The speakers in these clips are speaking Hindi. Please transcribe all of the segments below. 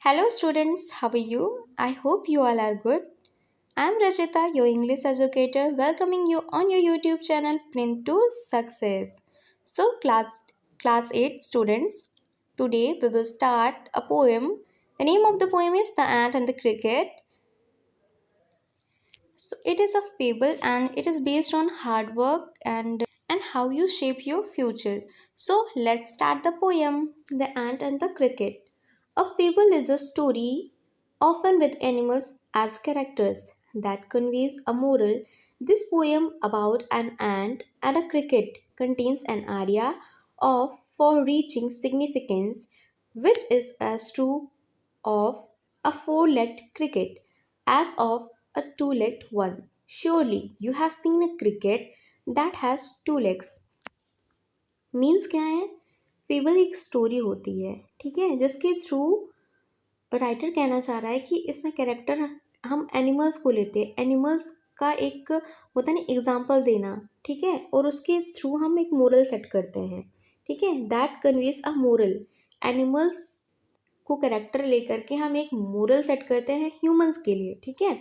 Hello, students. How are you? I hope you all are good. I'm Rajita, your English educator, welcoming you on your YouTube channel Print to Success. So, class 8 students, today we will start a poem. The name of the poem is The Ant and the Cricket. So, it is a fable and it is based on hard work and how you shape your future. So, let's start the poem The Ant and the Cricket. A fable is a story, often with animals as characters, that conveys a moral. This poem about an ant and a cricket contains an idea of far reaching significance, which is as true of a four legged cricket as of a two legged one. Surely you have seen a cricket that has two legs. Means क्या है? फेबल एक स्टोरी होती है, ठीक है, जिसके थ्रू राइटर कहना चाह रहा है कि इसमें कैरेक्टर हम एनिमल्स को लेते हैं, एनिमल्स का एक होता है ना एग्जाम्पल देना, ठीक है, और उसके थ्रू हम एक मोरल सेट करते हैं, ठीक है, that conveys a moral. Animals को कैरेक्टर लेकर के हम एक मोरल सेट करते हैं ह्यूमंस के लिए, ठीक है।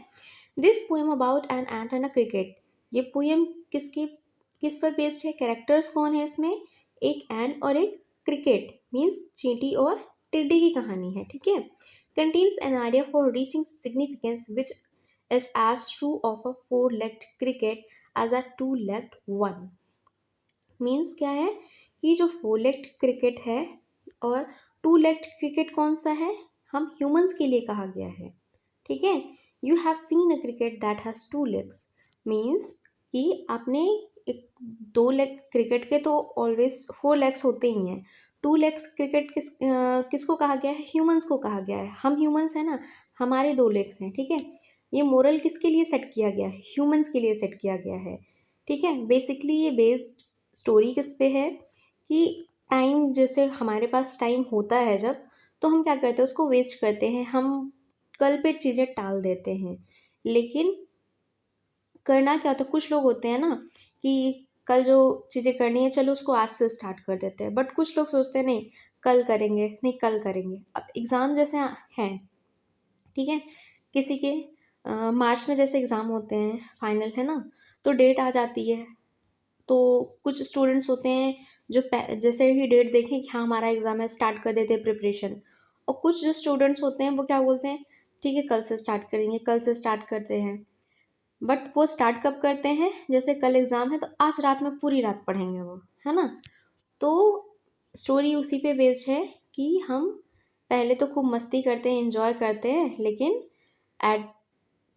This poem about an ant and a cricket, ये पोएम किस पर बेस्ड है? कैरेक्टर्स कौन है इसमें? एक एंट और एक क्रिकेट, मीन्स चींटी और टिड्डी की कहानी है, ठीक है। contains an idea for reaching significance which is as true of a four-legged cricket as a two-legged one. Means क्या है कि जो फोर लेग्ड क्रिकेट है और टू लेग्ड क्रिकेट कौन सा है? हम ह्यूमंस के लिए कहा गया है, ठीक है। You have seen a cricket that has two legs, means कि आपने एक दो लेग क्रिकेट के तो ऑलवेज फोर लेग्स होते ही हैं। टू लेग्स क्रिकेट किसको कहा गया है? ह्यूमंस को कहा गया है। हम ह्यूमंस हैं ना, हमारे दो लेग्स हैं, ठीक है। ये मोरल किसके लिए सेट किया गया है? ह्यूमंस के लिए सेट किया गया है, ठीक है। बेसिकली ये बेस्ड स्टोरी किस पे है कि टाइम, जैसे हमारे पास टाइम होता है जब, तो हम क्या करते हैं? उसको वेस्ट करते हैं, हम कल पे चीज़ें टाल देते हैं। लेकिन करना क्या होता है, कुछ लोग होते हैं ना कि कल जो चीज़ें करनी है चलो उसको आज से स्टार्ट कर देते हैं, बट कुछ लोग सोचते हैं नहीं कल करेंगे, नहीं कल करेंगे। अब एग्ज़ाम जैसे हैं, ठीक है, किसी के मार्च में जैसे एग्ज़ाम होते हैं, फाइनल है ना, तो डेट आ जाती है, तो कुछ स्टूडेंट्स होते हैं जो जैसे ही डेट देखें कि हाँ हमारा एग्ज़ाम है, स्टार्ट कर देते हैं प्रिपरेशन। और कुछ जो स्टूडेंट्स होते हैं वो क्या बोलते हैं, ठीक है कल से स्टार्ट करेंगे, कल से स्टार्ट करते हैं। बट वो स्टार्ट कब करते हैं? जैसे कल एग्ज़ाम है तो आज रात में पूरी रात पढ़ेंगे वो, है ना। तो स्टोरी उसी पे बेस्ड है कि हम पहले तो खूब मस्ती करते हैं, एंजॉय करते हैं, लेकिन एट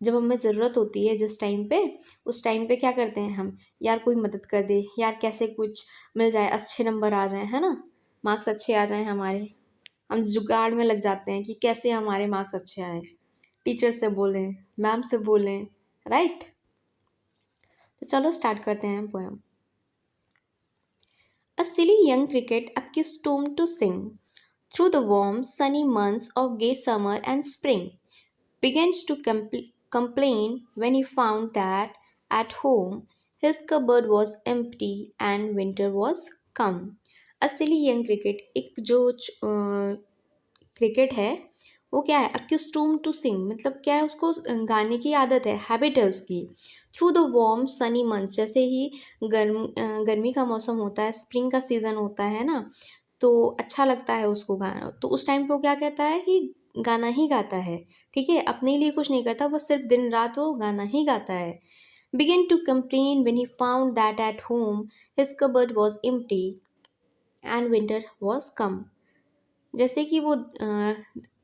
जब हमें ज़रूरत होती है जिस टाइम पे, उस टाइम पे क्या करते हैं हम? यार कोई मदद कर दे, यार कैसे कुछ मिल जाए, अच्छे नंबर आ जाएँ, है ना, मार्क्स अच्छे आ जाएँ हमारे। हम जुगाड़ में लग जाते हैं कि कैसे हमारे मार्क्स अच्छे आएँ, टीचर से बोलें, मैम से बोलें, राइट। तो चलो स्टार्ट करते हैं poem. A silly young cricket accustomed to sing through the warm, sunny months of gay summer and spring begins to complain when he found that at home his cupboard was empty and winter was come. A silly young cricket, एक जो क्रिकेट है वो क्या है? अक्यूस्टूम टू सिंग, मतलब क्या है, उसको गाने की आदत है, हैबिट है उसकी। Through the warm Sunny months, जैसे ही गर्मी का मौसम होता है, स्प्रिंग का सीज़न होता है ना, तो अच्छा लगता है उसको गाना। तो उस टाइम पे वो क्या कहता है कि गाना ही गाता है, ठीक है, अपने लिए कुछ नहीं करता, बस सिर्फ दिन रात वो गाना ही गाता है। Began to complain when he found that at home his cupboard was empty and winter was come. जैसे कि वो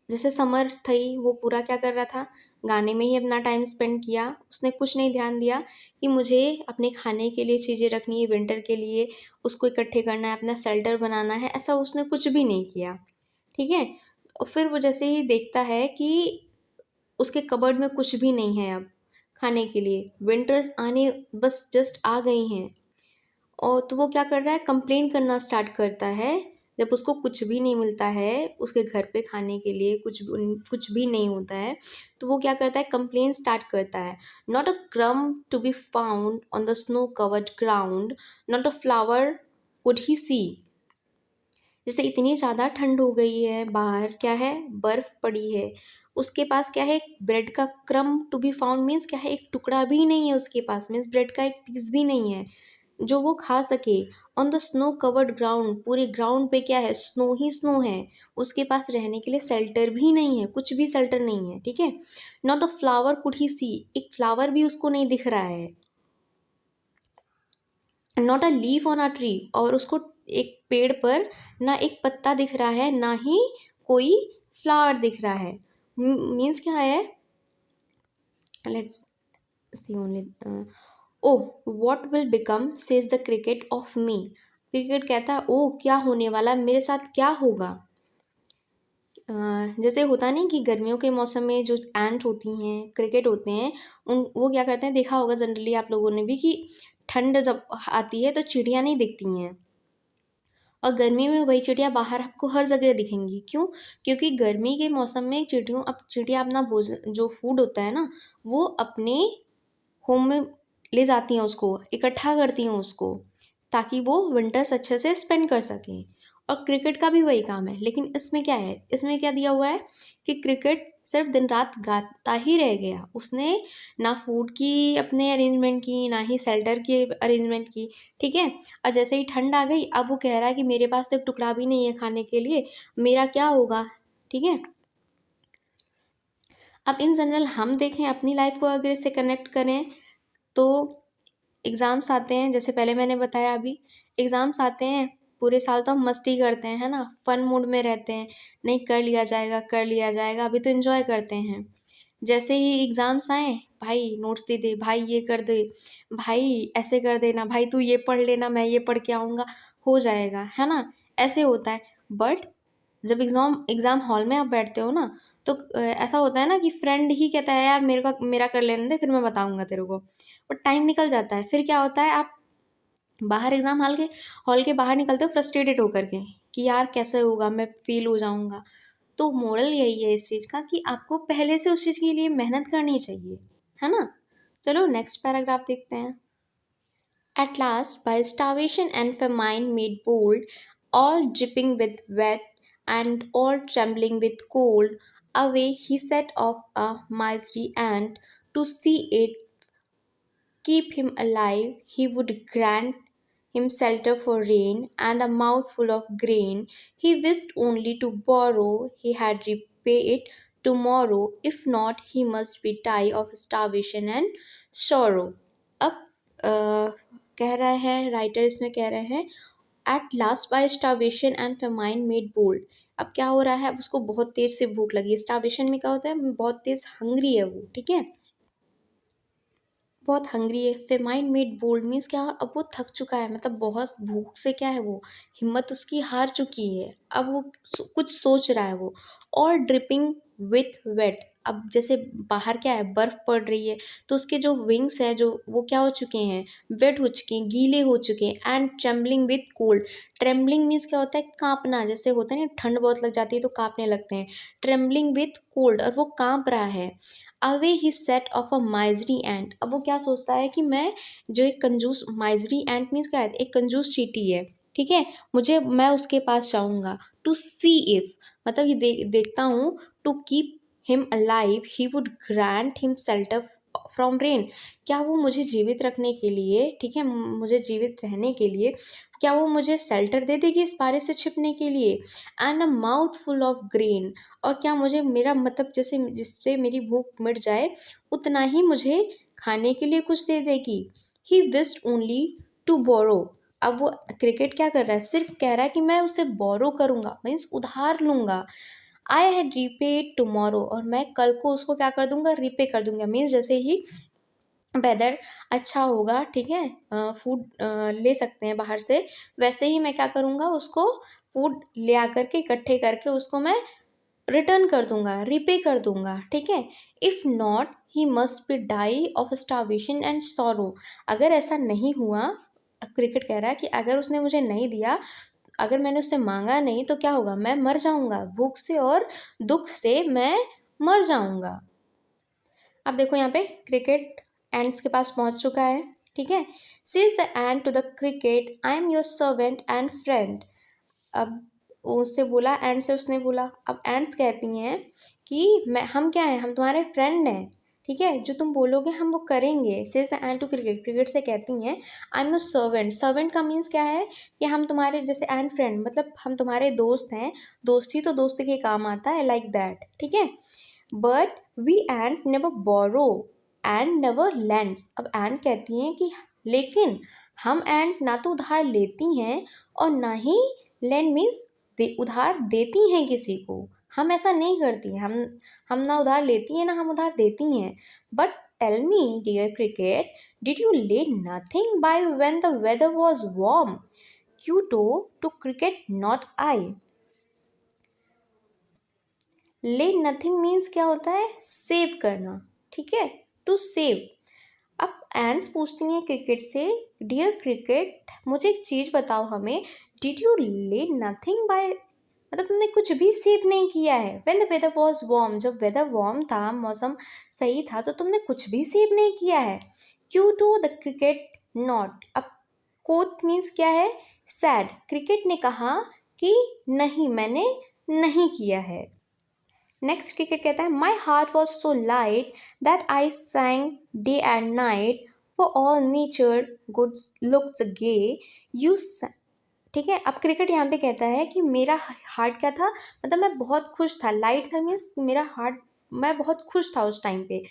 जैसे समर थी, वो पूरा क्या कर रहा था? गाने में ही अपना टाइम स्पेंड किया। उसने कुछ नहीं ध्यान दिया कि मुझे अपने खाने के लिए चीज़ें रखनी है, विंटर के लिए उसको इकट्ठे करना है, अपना शेल्टर बनाना है, ऐसा उसने कुछ भी नहीं किया, ठीक है। और फिर वो जैसे ही देखता है कि उसके कबर्ड में कुछ भी नहीं है अब खाने के लिए, विंटर्स आने बस जस्ट आ गई हैं, और तो वो क्या कर रहा है? कंप्लेन करना स्टार्ट करता है। जब उसको कुछ भी नहीं मिलता है, उसके घर पे खाने के लिए कुछ भी नहीं होता है, तो वो क्या करता है? कंप्लेन स्टार्ट करता है। Not a crumb to be found on the snow covered ground, not a flower could he see. जैसे इतनी ज़्यादा ठंड हो गई है, बाहर क्या है, बर्फ़ पड़ी है, उसके पास क्या है, एक ब्रेड का crumb to be found means क्या है, एक टुकड़ा भी नहीं है उसके पास, मीन्स ब्रेड का एक पीस भी नहीं है जो वो खा सके। On the snow covered ground, पूरे ग्राउंड पे क्या है, स्नो ही स्नो है। उसके पास रहने के लिए शेल्टर भी नहीं है, कुछ भी शेल्टर नहीं है, ठीक है। Not a flower could he see, एक फ्लावर भी उसको नहीं दिख रहा है। Not a leaf on a tree, और उसको एक पेड़ पर ना एक पत्ता दिख रहा है, ना ही कोई फ्लावर दिख रहा है। मीन्स क्या है, let's see only. Oh what will become says the cricket of me, cricket कहता है ओ क्या होने वाला है, मेरे साथ क्या होगा। जैसे होता नहीं कि गर्मियों के मौसम में जो एंट होती हैं, क्रिकेट होते हैं, उन वो क्या करते हैं, देखा होगा जनरली आप लोगों ने भी कि ठंड जब आती है तो चिड़िया नहीं दिखती हैं, और गर्मी में वही चिड़िया बाहर आपको हर जगह दिखेंगी। क्यों? क्योंकि गर्मी के मौसम में चिड़िया अपना भोजन जो फूड होता है ना, वो अपने होम में ले जाती हैं, उसको इकट्ठा करती हैं उसको, ताकि वो विंटर्स अच्छे से स्पेंड कर सकें। और क्रिकेट का भी वही काम है, लेकिन इसमें क्या है, इसमें क्या दिया हुआ है कि क्रिकेट सिर्फ दिन रात गाता ही रह गया, उसने ना फूड की अपने अरेंजमेंट की, ना ही शेल्टर की अरेंजमेंट की, ठीक है। और जैसे ही ठंड आ गई, अब वो कह रहा है कि मेरे पास तो एक टुकड़ा भी नहीं है खाने के लिए, मेरा क्या होगा, ठीक है। अब इन जनरल हम देखें अपनी लाइफ को, अगर इससे कनेक्ट करें तो एग्ज़ाम्स आते हैं, जैसे पहले मैंने बताया, अभी एग्ज़ाम्स आते हैं, पूरे साल तो हम मस्ती करते हैं, है ना, फन मूड में रहते हैं, नहीं कर लिया जाएगा, कर लिया जाएगा, अभी तो एंजॉय करते हैं। जैसे ही एग्ज़ाम्स आए, भाई नोट्स दे दे, भाई ये कर दे, भाई ऐसे कर देना, भाई तू ये पढ़ लेना, मैं ये पढ़ के आऊँगा, हो जाएगा, है ना, ऐसे होता है। बट जब एग्ज़ाम हॉल में आप बैठते हो ना, तो ऐसा होता है ना कि फ्रेंड ही कहता है यार मेरा कर लेने दे, फिर मैं बताऊँगा तेरे को, और टाइम निकल जाता है। फिर क्या होता है, आप बाहर एग्ज़ाम हॉल के बाहर निकलते हो फ्रस्ट्रेटेड होकर के कि यार कैसे होगा, मैं फेल हो जाऊँगा। तो मोरल यही है इस चीज़ का कि आपको पहले से उस चीज़ के लिए मेहनत करनी चाहिए, है ना। चलो नेक्स्ट पैराग्राफ देखते हैं। At last, by starvation and famine made bold, all dripping with wet and all trembling with cold, away he set off a misery and to see it keep him alive, he would grant him shelter for rain and a mouthful of grain. He wished only to borrow, he had repay it tomorrow. If not, he must be die of starvation and sorrow. अब कह रहे हैं राइटर, इसमें कह रहे हैं at last by starvation and famine made bold. अब क्या हो रहा है, अब उसको बहुत तेज से भूख लगी है। स्टार्वेशन में क्या होता है, बहुत तेज हंग्री है वो, ठीक है, बहुत हंग्री है। फेमाइन मेड बोल्ड मीन्स क्या, अब वो थक चुका है, मतलब बहुत भूख से क्या है, वो हिम्मत उसकी हार चुकी है। अब वो कुछ सोच रहा है वो। और ड्रिपिंग विथ वेट, अब जैसे बाहर क्या है, बर्फ़ पड़ रही है, तो उसके जो विंग्स है, जो वो क्या हो चुके हैं, वेट हो चुके हैं, गीले हो चुके हैं। And trembling with cold, trembling means क्या होता है, कांपना, जैसे होता है ना, ठंड बहुत लग जाती है तो कांपने लगते हैं। ट्रेम्बलिंग विथ कोल्ड, और वो कांप रहा है। Away he set off a misery ant, अब वो क्या सोचता है कि मैं जो एक कंजूस, माइजरी एंट मीन्स क्या है, एक कंजूस चींटी है, ठीक है, मैं उसके पास जाऊँगा। टू सी इफ, मतलब ये देखता हूँ, to keep him alive he would grant him shelter from rain, क्या वो मुझे जीवित रखने के लिए, ठीक है, मुझे जीवित रहने के लिए क्या वो मुझे शेल्टर दे देगी इस बारिश से छिपने के लिए। And a mouth full of grain, और क्या मुझे मेरा मतलब जैसे जिससे मेरी भूख मिट जाए उतना ही मुझे खाने के लिए कुछ दे देगी। He wished only to borrow, अब वो क्रिकेट क्या कर रहा है, सिर्फ कह रहा है कि मैं उससे बोरो करूँगा, मीन्स उधार लूँगा। आई हैड रीपेड टुमारो, और मैं कल को उसको क्या कर दूँगा, रीपे कर दूँगा, मीन्स जैसे ही वेदर अच्छा होगा, ठीक है, फूड ले सकते हैं बाहर से, वैसे ही मैं क्या करूँगा, उसको फूड ले आकर के इकट्ठे करके उसको मैं रिटर्न कर दूंगा, रीपे कर दूंगा, ठीक है। If not he must be die of starvation and sorrow, अगर ऐसा नहीं हुआ, क्रिकेट कह रहा है कि अगर उसने मुझे नहीं दिया, अगर मैंने उससे मांगा नहीं, तो क्या होगा, मैं मर जाऊंगा भूख से और दुख से, मैं मर जाऊंगा। अब देखो यहाँ पे क्रिकेट एंड्स के पास पहुँच चुका है, ठीक है। Says the ant to the cricket, I am your servant and friend. अब उससे बोला, एंड से उसने बोला। अब एंड्स कहती हैं कि हम क्या हैं, हम तुम्हारे फ्रेंड हैं, ठीक है, जो तुम बोलोगे हम वो करेंगे। Says the ant to cricket, cricket से कहती हैं I am your servant. Servant का मीन्स क्या है कि हम तुम्हारे, जैसे एंड फ्रेंड मतलब हम तुम्हारे दोस्त हैं, दोस्ती तो दोस्त के काम आता है, लाइक दैट, ठीक है। But we ants never borrow and never lends. अब एंड कहती हैं कि लेकिन हम एंड ना तो उधार लेती हैं और ना ही लैंड मीन्स उधार देती हैं किसी को। हम ऐसा नहीं करती हैं, हम ना उधार लेती हैं ना हम उधार देती हैं। But tell me dear cricket, did you lay nothing by when the weather was warm? You too cricket not I. Lay nothing means क्या होता है, सेव करना, ठीक है, टू सेव। अब एंस पूछती हैं क्रिकेट से, डियर क्रिकेट मुझे एक चीज़ बताओ हमें, did you lay nothing by, मतलब तुमने कुछ भी सेव नहीं किया है। When the weather was warm, जब वेदर वार्म था, मौसम सही था, तो तुमने कुछ भी सेव नहीं किया है। Quoth to the cricket not. अब कोट मीन्स क्या है, सैड। क्रिकेट ने कहा कि नहीं, मैंने नहीं किया है। नेक्स्ट क्रिकेट कहता है my heart was so light that I sang day and night for all nature goods looks gay you. ठीक है, अब क्रिकेट यहाँ पे कहता है कि मेरा हार्ट क्या था, मतलब मैं बहुत खुश था। लाइट था मीन्स मेरा हार्ट, मैं बहुत खुश था उस टाइम पे।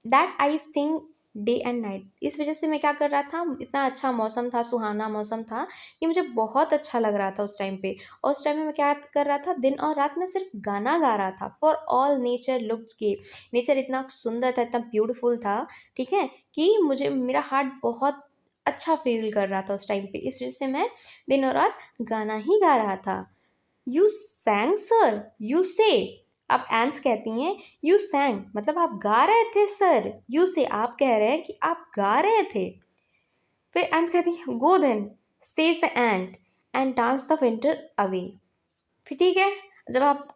That I sing day and night, इस वजह से मैं क्या कर रहा था, इतना अच्छा मौसम था, सुहाना मौसम था कि मुझे बहुत अच्छा लग रहा था उस टाइम पे। और उस टाइम में मैं क्या कर रहा था, दिन और रात में सिर्फ गाना गा रहा था। For all nature looks gay, nature इतना सुंदर था, इतना ब्यूटीफुल था, ठीक है, कि मुझे मेरा हार्ट बहुत अच्छा फील कर रहा था उस टाइम पे। इस वजह से मैं दिन और रात गाना ही गा रहा था। यू सैंग सर, यू से। अब एंस कहती हैं यू सैंग, मतलब आप गा रहे थे सर। यू से, आप कह रहे हैं कि आप गा रहे थे। फिर एंस कहती है go then, says the ant dance the winter away. फिर ठीक है, जब आप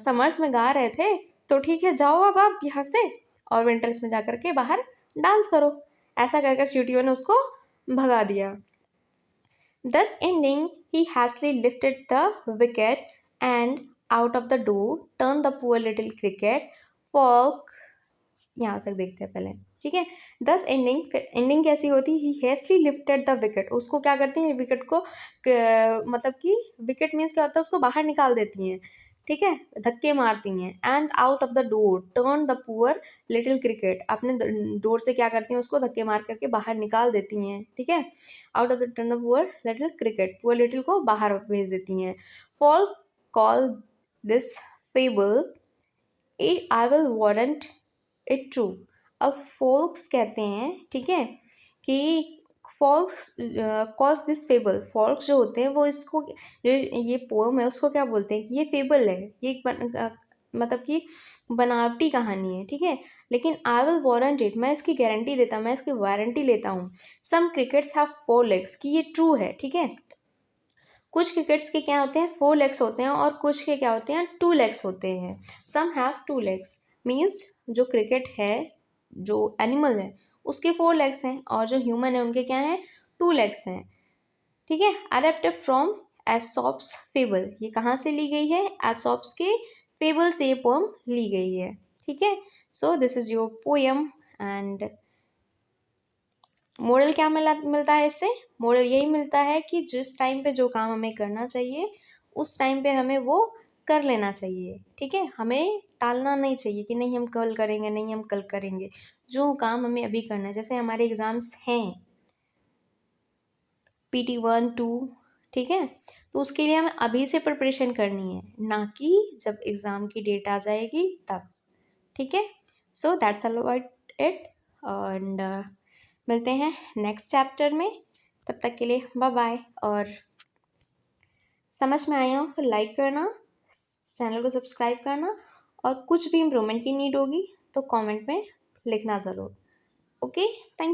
समर्स में गा रहे थे तो ठीक है, जाओ अब आप यहाँ से और विंटर्स में जा कर के बाहर डांस करो। ऐसा कहकर चींटियों ने उसको भगा दिया। Thus ending, he hastily lifted the wicket and out of the door turned the poor little cricket. Folk, यहाँ तक देखते हैं पहले, ठीक है। दस एंडिंग, फिर एंडिंग कैसी होती है, ही हेस्टली लिफ्टेड द विकेट, उसको क्या करती हैं, विकेट को मतलब कि विकेट मीन्स क्या होता है, उसको बाहर निकाल देती हैं, ठीक है, धक्के मारती हैं। And out of the door turn the poor little cricket, अपने डोर से क्या करती हैं, उसको धक्के मार करके बाहर निकाल देती हैं, ठीक है। Out of the turn the poor little cricket, poor little को बाहर भेज देती हैं। Paul call this fable I will warrant it true. अब फोल्क्स कहते हैं, ठीक है, कि फोल्क्स कॉज दिस फेबल, फोल्क्स जो होते हैं वो इसको, जो ये पोएम है उसको क्या बोलते हैं कि ये फेबल है, ये एक मतलब कि बनावटी कहानी है, ठीक है। लेकिन आई विल वारंट इट, मैं इसकी गारंटी देता, मैं इसकी वारंटी लेता हूँ। सम क्रिकेट्स हैव 4 legs, कि ये ट्रू है, ठीक है। कुछ क्रिकेट्स के क्या होते हैं, 4 legs होते हैं और कुछ के क्या होते हैं, 2 legs होते हैं। सम हैव 2 legs मीन्स जो क्रिकेट है, जो एनिमल है, उसके 4 legs हैं, और जो ह्यूमन है उनके क्या हैं, 2 legs हैं, ठीक है। अडेप्टेड फ्रॉम एसॉप्स फेबल, ये कहाँ से ली गई है, एसॉप्स के फेबल से ये पोएम ली गई है, ठीक है। So this is your poem. And moral क्या मिलता है इससे, मोरल यही मिलता है कि जिस टाइम पे जो काम हमें करना चाहिए उस टाइम पे हमें वो कर लेना चाहिए, ठीक है। हमें टालना नहीं चाहिए कि नहीं हम कल करेंगे, नहीं हम कल करेंगे। जो काम हमें अभी करना है, जैसे हमारे एग्ज़ाम्स हैं PT 1 2, ठीक है, तो उसके लिए हमें अभी से प्रिपरेशन करनी है, ना कि जब एग्ज़ाम की डेट आ जाएगी तब, ठीक है। So that's all about it, and मिलते हैं नेक्स्ट चैप्टर में। तब तक के लिए बाय बाय। और समझ में आया हो तो लाइक करना, चैनल को सब्सक्राइब करना, और कुछ भी इम्प्रूवमेंट की नीड होगी तो कमेंट में लिखना ज़रूर। Okay, thank